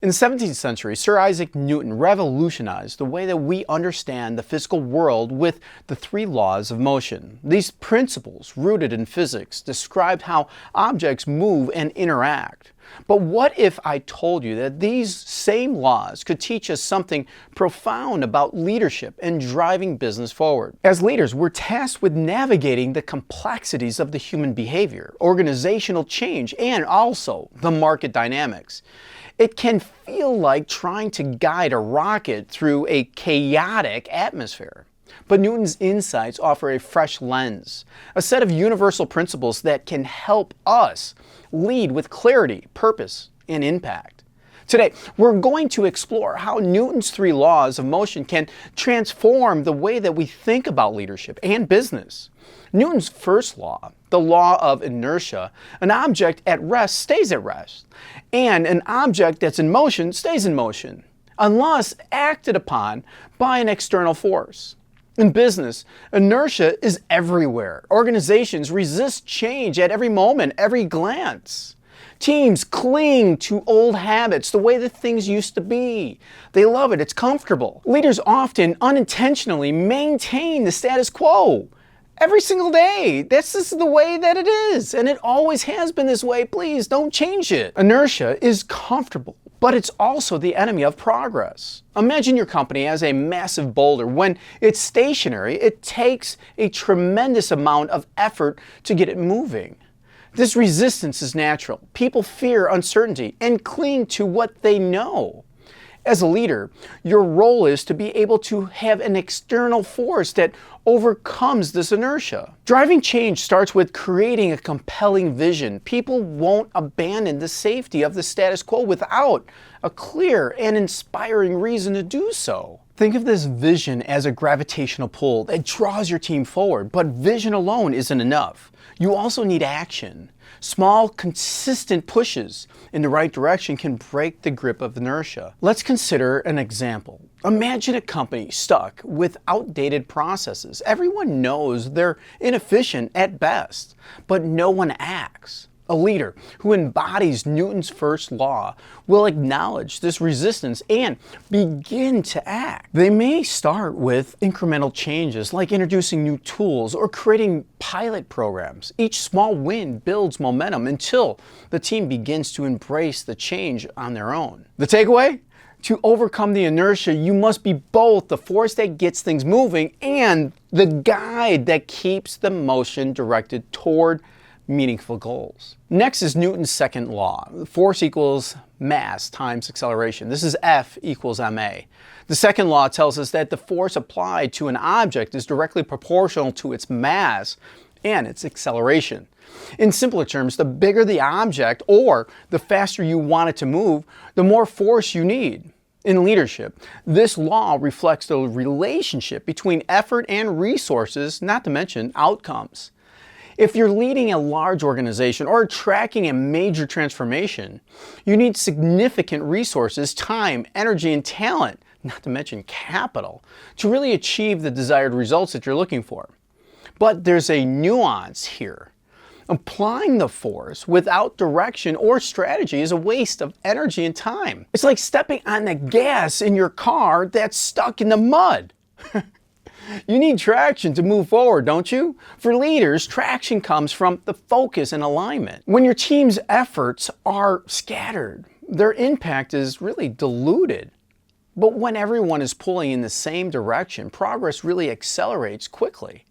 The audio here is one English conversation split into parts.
In the 17th century, Sir Isaac Newton revolutionized the way that we understand the physical world with the three laws of motion. These principles, rooted in physics, described how objects move and interact. But what if I told you that these same laws could teach us something profound about leadership and driving business forward? As leaders, we're tasked with navigating the complexities of the human behavior, organizational change, and also the market dynamics. It can feel like trying to guide a rocket through a chaotic atmosphere. But Newton's insights offer a fresh lens, a set of universal principles that can help us lead with clarity, purpose, and impact. Today, we're going to explore how Newton's three laws of motion can transform the way that we think about leadership and business. Newton's first law, the law of inertia, an object at rest stays at rest, and an object that's in motion stays in motion, unless acted upon by an external force. In business, inertia is everywhere. Organizations resist change at every moment, every glance. Teams cling to old habits, the way that things used to be. They love it, it's comfortable. Leaders often unintentionally maintain the status quo every single day. This is the way that it is, and it always has been this way. Please don't change it. Inertia is comfortable, but it's also the enemy of progress. Imagine your company as a massive boulder. When it's stationary, it takes a tremendous amount of effort to get it moving. This resistance is natural. People fear uncertainty and cling to what they know. As a leader, your role is to be able to have an external force that overcomes this inertia. Driving change starts with creating a compelling vision. People won't abandon the safety of the status quo without a clear and inspiring reason to do so. Think of this vision as a gravitational pull that draws your team forward, but vision alone isn't enough. You also need action. Small, consistent pushes in the right direction can break the grip of inertia. Let's consider an example. Imagine a company stuck with outdated processes. Everyone knows they're inefficient at best, but no one acts. A leader who embodies Newton's first law will acknowledge this resistance and begin to act. They may start with incremental changes like introducing new tools or creating pilot programs. Each small win builds momentum until the team begins to embrace the change on their own. The takeaway? To overcome the inertia, you must be both the force that gets things moving and the guide that keeps the motion directed toward meaningful goals. Next is Newton's second law. Force equals mass times acceleration. This is F equals ma. The second law tells us that the force applied to an object is directly proportional to its mass and its acceleration. In simpler terms, the bigger the object or the faster you want it to move, the more force you need. In leadership, this law reflects the relationship between effort and resources, not to mention outcomes. If you're leading a large organization or tracking a major transformation, you need significant resources, time, energy, and talent, not to mention capital, to really achieve the desired results that you're looking for. But there's a nuance here. Applying the force without direction or strategy is a waste of energy and time. It's like stepping on the gas in your car that's stuck in the mud. You need traction to move forward, don't you? For leaders, traction comes from the focus and alignment. When your team's efforts are scattered, their impact is really diluted. But when everyone is pulling in the same direction, progress really accelerates quickly.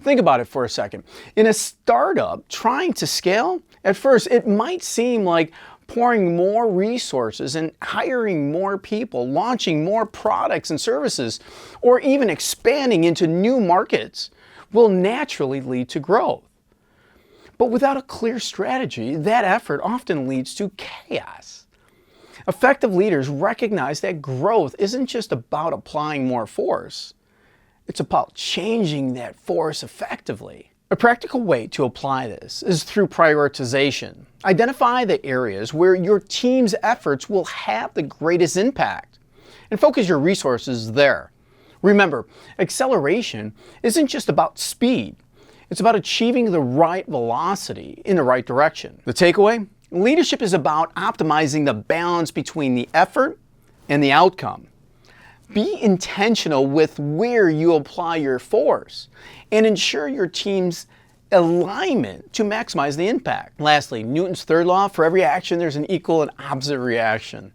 Think about it for a second. In a startup trying to scale, at first it might seem like pouring more resources and hiring more people, launching more products and services, or even expanding into new markets will naturally lead to growth. But without a clear strategy, that effort often leads to chaos. Effective leaders recognize that growth isn't just about applying more force. It's about changing that force effectively. A practical way to apply this is through prioritization. Identify the areas where your team's efforts will have the greatest impact and focus your resources there. Remember, acceleration isn't just about speed. It's about achieving the right velocity in the right direction. The takeaway? Leadership is about optimizing the balance between the effort and the outcome. Be intentional with where you apply your force and ensure your team's alignment to maximize the impact. Lastly, Newton's third law: for every action there's an equal and opposite reaction.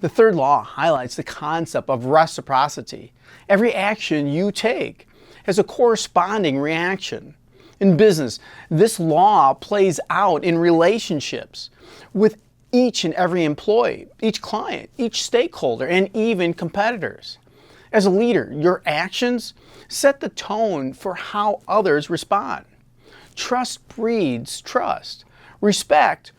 The third law highlights the concept of reciprocity. Every action you take has a corresponding reaction. In business, this law plays out in relationships with each and every employee, each client, each stakeholder, and even competitors. As a leader, your actions set the tone for how others respond. Trust breeds trust. Respect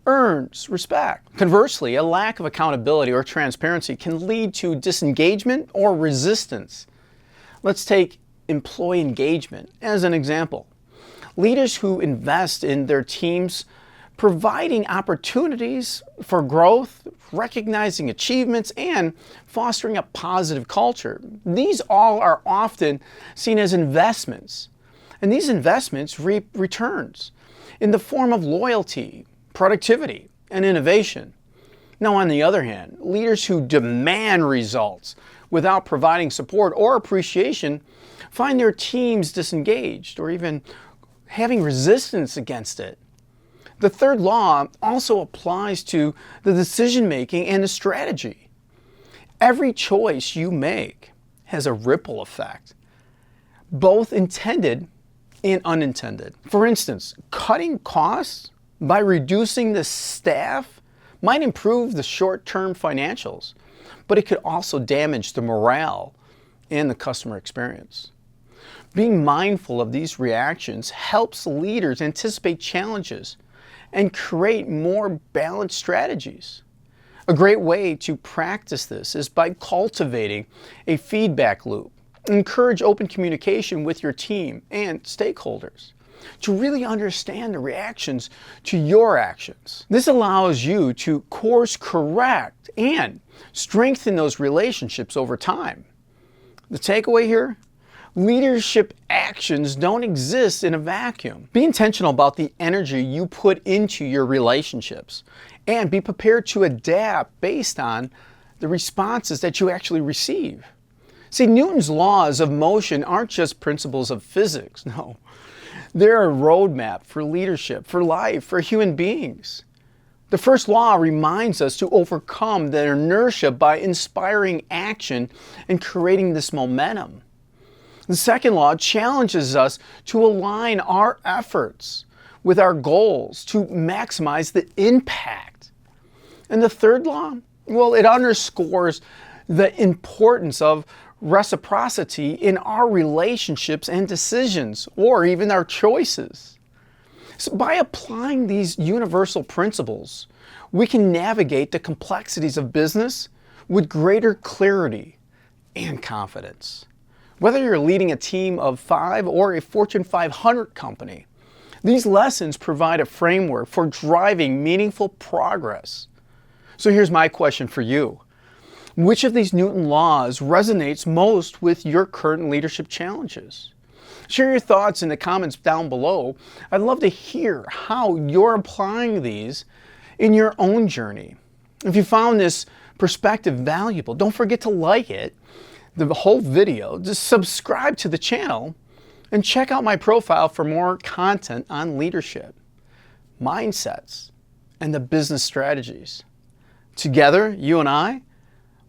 earns respect. Conversely, a lack of accountability or transparency can lead to disengagement or resistance. Let's take employee engagement as an example. Leaders who invest in their teams, providing opportunities for growth, recognizing achievements, and fostering a positive culture. These all are often seen as investments. And these investments reap returns in the form of loyalty, productivity, and innovation. Now, on the other hand, leaders who demand results without providing support or appreciation find their teams disengaged or even having resistance against it. The third law also applies to the decision-making and the strategy. Every choice you make has a ripple effect, both intended and unintended. For instance, cutting costs by reducing the staff might improve the short-term financials, but it could also damage the morale and the customer experience. Being mindful of these reactions helps leaders anticipate challenges and create more balanced strategies. A great way to practice this is by cultivating a feedback loop. Encourage open communication with your team and stakeholders to really understand the reactions to your actions. This allows you to course correct and strengthen those relationships over time. The takeaway here: leadership actions don't exist in a vacuum. Be intentional about the energy you put into your relationships and be prepared to adapt based on the responses that you actually receive. See, Newton's laws of motion aren't just principles of physics. No, they're a roadmap for leadership, for life, for human beings. The first law reminds us to overcome the inertia by inspiring action and creating this momentum. The second law challenges us to align our efforts with our goals to maximize the impact. And the third law, well, it underscores the importance of reciprocity in our relationships and decisions, or even our choices. So by applying these universal principles, we can navigate the complexities of business with greater clarity and confidence. Whether you're leading a team of 5 or a Fortune 500 company, these lessons provide a framework for driving meaningful progress. So here's my question for you. Which of these Newton laws resonates most with your current leadership challenges? Share your thoughts in the comments down below. I'd love to hear how you're applying these in your own journey. If you found this perspective valuable, don't forget to like it, the whole video, just subscribe to the channel, and check out my profile for more content on leadership, mindsets, and the business strategies. Together, you and I,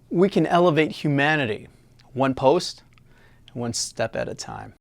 we can elevate humanity, one post, one step at a time.